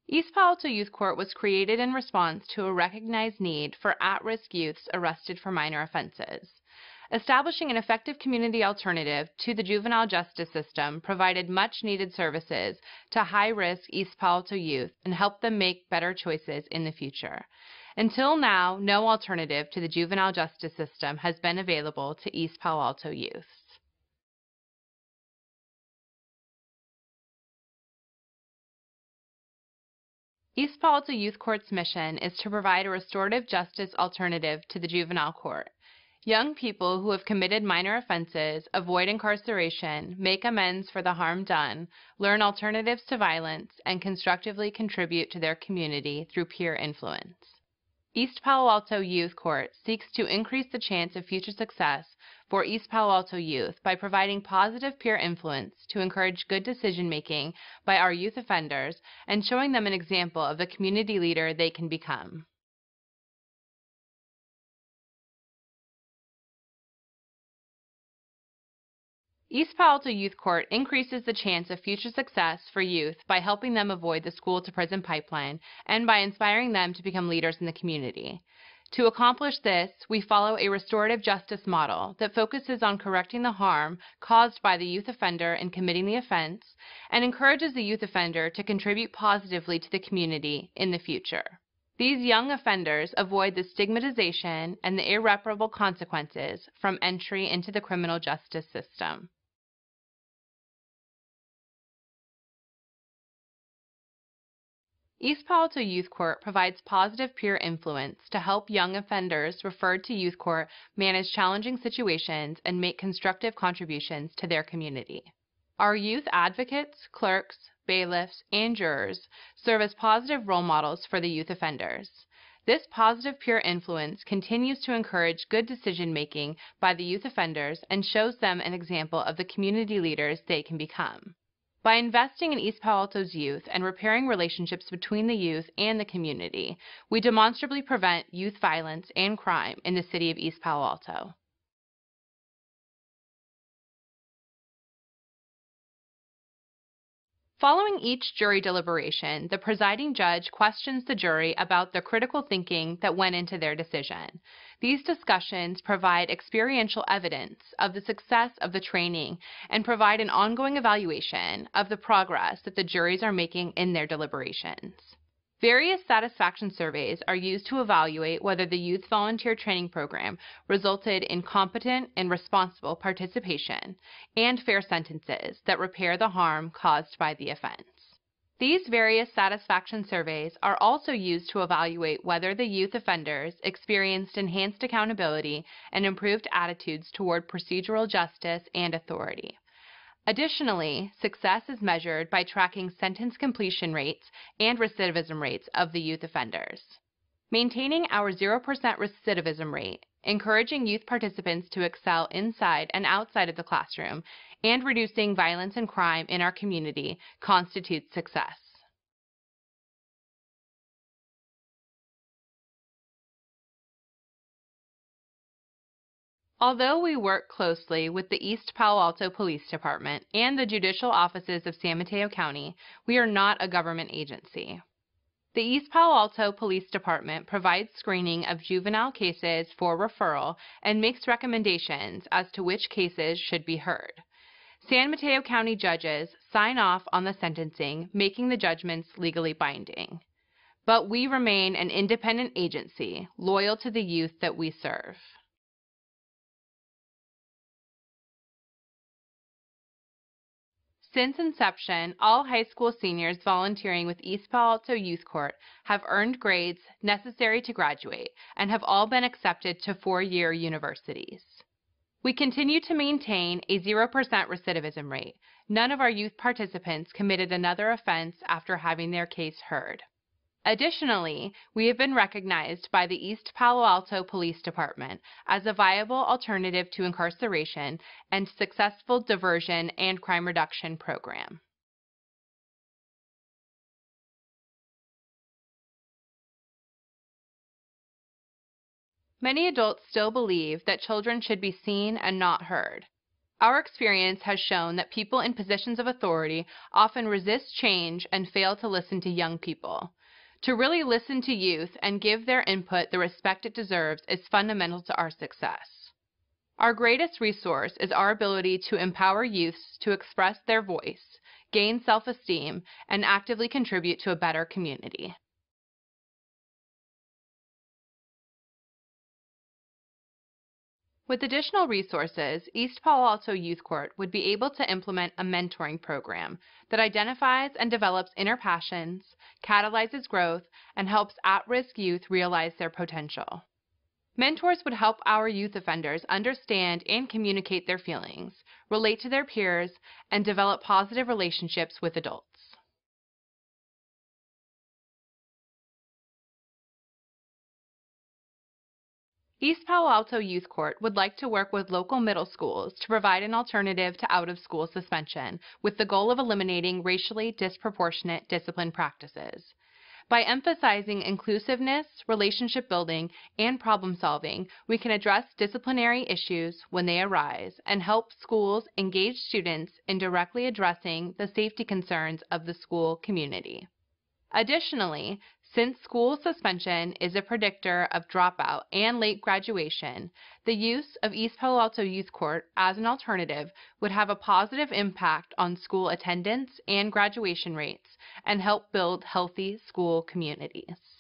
East-Palo-Alto Youth Court was created in response to a recognized need for at-risk youths arrested for minor offenses. Establishing an effective community alternative to the juvenile justice system provided much-needed services to high-risk East-Palo-Alto youth and helped them make better choices in the future. Until now, no alternative to the juvenile justice system has been available to East-Palo-Alto youths. East-Palo-Alto Youth Court's mission is to provide a restorative justice alternative to the juvenile court. Young people who have committed minor offenses avoid incarceration, make amends for the harm done, learn alternatives to violence, and constructively contribute to their community through peer influence. East-Palo-Alto Youth Court seeks to increase the chance of future success for East-Palo-Alto youth by providing positive peer influence to encourage good decision-making by our youth offenders and showing them an example of the community leader they can become. East-Palo-Alto Youth Court increases the chance of future success for youth by helping them avoid the school-to-prison pipeline and by inspiring them to become leaders in the community. To accomplish this, we follow a restorative justice model that focuses on correcting the harm caused by the youth offender in committing the offense and encourages the youth offender to contribute positively to the community in the future. These young offenders avoid the stigmatization and the irreparable consequences from entry into the criminal justice system. East-Palo-Alto Youth Court provides positive peer influence to help young offenders referred to youth court manage challenging situations and make constructive contributions to their community. Our youth advocates, clerks, bailiffs, and jurors serve as positive role models for the youth offenders. This positive peer influence continues to encourage good decision-making by the youth offenders and shows them an example of the community leaders they can become. By investing in East-Palo-Alto's youth and repairing relationships between the youth and the community, we demonstrably prevent youth violence and crime in the city of East-Palo-Alto. Following each jury deliberation, the presiding judge questions the jury about the critical thinking that went into their decision. These discussions provide experiential evidence of the success of the training and provide an ongoing evaluation of the progress that the juries are making in their deliberations. Various satisfaction surveys are used to evaluate whether the Youth Volunteer Training Program resulted in competent and responsible participation and fair sentences that repair the harm caused by the offense. These various satisfaction surveys are also used to evaluate whether the youth offenders experienced enhanced accountability and improved attitudes toward procedural justice and authority. Additionally, success is measured by tracking sentence completion rates and recidivism rates of the youth offenders. Maintaining our 0% recidivism rate, encouraging youth participants to excel inside and outside of the classroom, and reducing violence and crime in our community constitutes success. Although we work closely with the East-Palo-Alto Police Department and the judicial offices of San Mateo County, we are not a government agency. The East-Palo-Alto Police Department provides screening of juvenile cases for referral and makes recommendations as to which cases should be heard. San Mateo County judges sign off on the sentencing, making the judgments legally binding. But we remain an independent agency, loyal to the youth that we serve. Since inception, all high school seniors volunteering with East-Palo-Alto Youth Court have earned grades necessary to graduate and have all been accepted to four-year universities. We continue to maintain a 0% recidivism rate. None of our youth participants committed another offense after having their case heard. Additionally, we have been recognized by the East-Palo-Alto Police Department as a viable alternative to incarceration and successful diversion and crime reduction program. Many adults still believe that children should be seen and not heard. Our experience has shown that people in positions of authority often resist change and fail to listen to young people. To really listen to youth and give their input the respect it deserves is fundamental to our success. Our greatest resource is our ability to empower youths to express their voice, gain self-esteem, and actively contribute to a better community. With additional resources, East-Palo-Alto Youth Court would be able to implement a mentoring program that identifies and develops inner passions, catalyzes growth, and helps at-risk youth realize their potential. Mentors would help our youth offenders understand and communicate their feelings, relate to their peers, and develop positive relationships with adults. East-Palo-Alto Youth Court would like to work with local middle schools to provide an alternative to out-of-school suspension, with the goal of eliminating racially disproportionate discipline practices. By emphasizing inclusiveness, relationship building, and problem solving, we can address disciplinary issues when they arise and help schools engage students in directly addressing the safety concerns of the school community. Additionally, since school suspension is a predictor of dropout and late graduation, the use of East-Palo-Alto Youth Court as an alternative would have a positive impact on school attendance and graduation rates and help build healthy school communities.